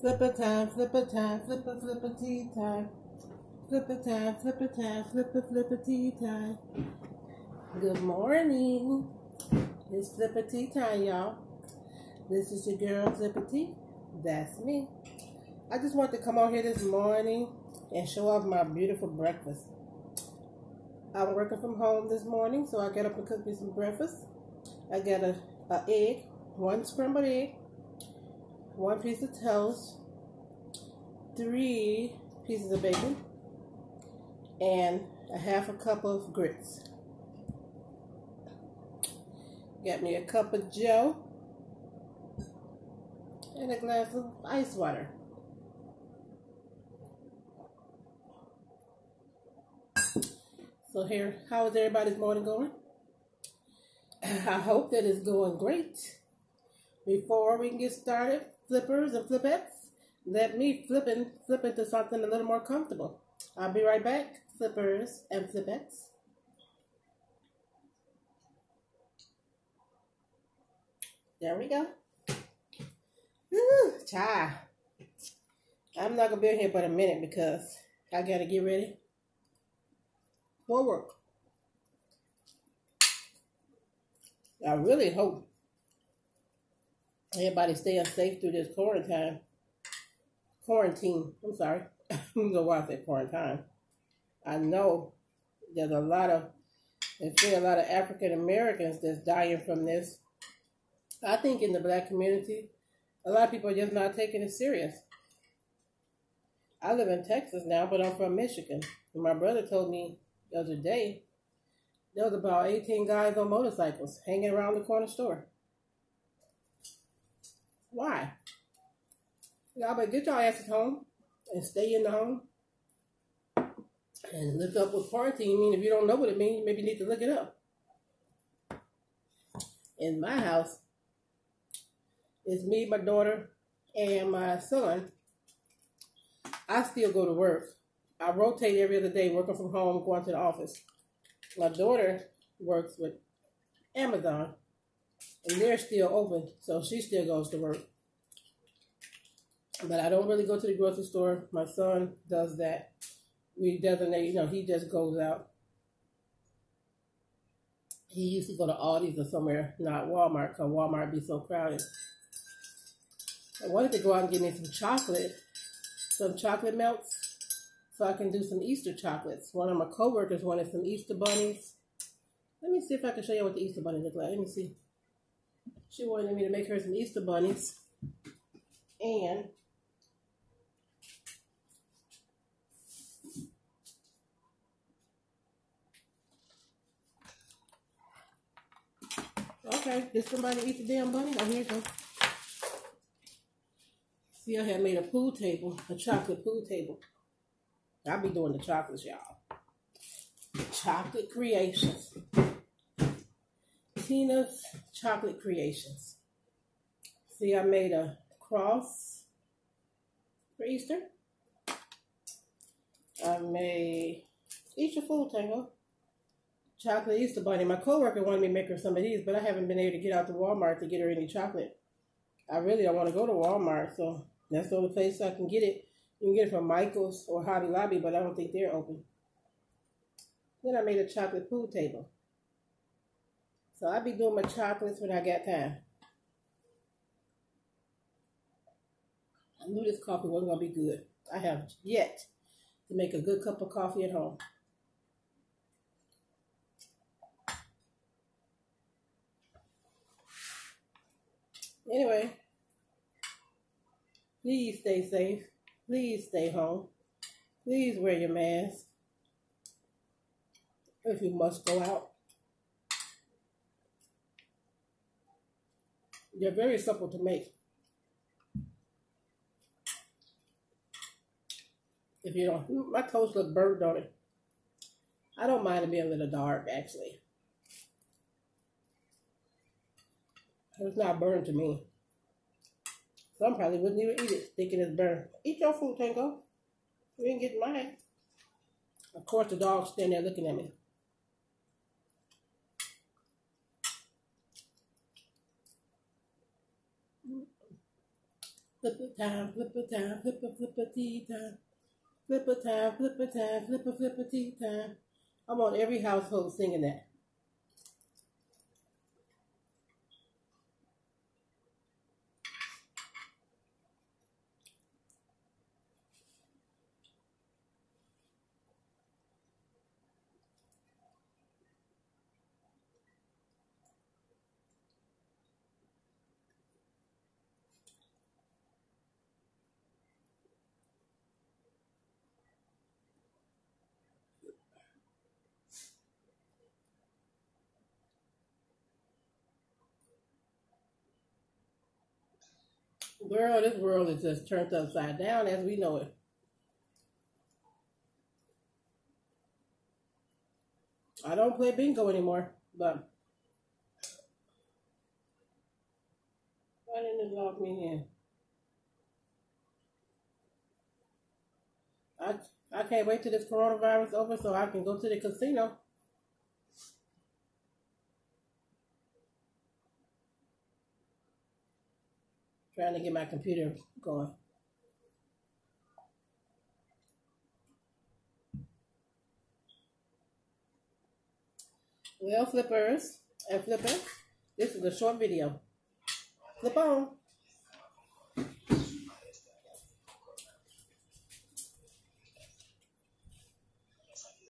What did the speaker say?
Flipper time, flipper time, flipper, flipper tea time. Flipper time, flipper time, flipper, flipper tea time. Good morning. It's flipper tea time, y'all. This is your girl, Flipper Tea. That's me. I just want to come on here this morning and show off my beautiful breakfast. I'm working from home this morning, so I got up and cooked me some breakfast. I got an egg, one scrambled egg, one piece of toast, 3 pieces of bacon, and a half a cup of grits. Got me a cup of Joe and a glass of ice water. So here, how is everybody's morning going? I hope that it's going great. Before we can get started, flippers and flippettes, let me flip into something a little more comfortable. I'll be right back, flippers and flippettes. There we go. Woo, child. I'm not going to be in here but a minute because I got to get ready for work. I really hope everybody's staying safe through this quarantine. I'm sorry. I don't know why I said quarantine. I know there's a lot of African Americans that's dying from this. I think in the black community, a lot of people are just not taking it serious. I live in Texas now, but I'm from Michigan. And my brother told me the other day, there was about 18 guys on motorcycles hanging around the corner store. Why? Y'all better get your asses home and stay in the home and look up what quarantine means. If you don't know what it means, maybe you need to look it up. In my house, it's me, my daughter, and my son. I still go to work. I rotate every other day, working from home, going to the office. My daughter works with Amazon, and they're still open, so she still goes to work. But I don't really go to the grocery store. My son does that. We designate, he just goes out. He used to go to Aldi's or somewhere, not Walmart, because Walmart be so crowded. I wanted to go out and get me some chocolate melts, so I can do some Easter chocolates. One of my coworkers wanted some Easter bunnies. Let me see if I can show you what the Easter bunnies look like. Let me see. She wanted me to make her some Easter bunnies. And okay, did somebody eat the damn bunny? Oh, here you go. See, I had made a pool table, a chocolate pool table. I'll be doing the chocolates, y'all. Chocolate Creations. Tina's Chocolate Creations. See, I made a cross for Easter. I made eat your food, Tango. Chocolate Easter bunny. My coworker wanted me to make her some of these, but I haven't been able to get out to Walmart to get her any chocolate. I really don't want to go to Walmart, so that's the only place I can get it. You can get it from Michael's or Hobby Lobby, but I don't think they're open. Then I made a chocolate pool table. So I'll be doing my chocolates when I got time. I knew this coffee wasn't going to be good. I have yet to make a good cup of coffee at home. Anyway, please stay safe. Please stay home. Please wear your mask if you must go out. They're very simple to make. If you don't, my toast look burnt on it. I don't mind it being a little dark, actually. It's not burned to me. Some probably wouldn't even eat it, thinking it's burned. Eat your food, Tango. You ain't getting mine. Of course, the dog's standing there looking at me. Flipper time, flipper time, flipper tea time. Flipper time, flipper tea time. I want every household singing that. Girl, this world is just turned upside down as we know it. I don't play bingo anymore, but why didn't it log me in? I I can't wait till this coronavirus over so I can go to the casino. Trying to get my computer going. Well, flippers and flippers, this is a short video. Flip on.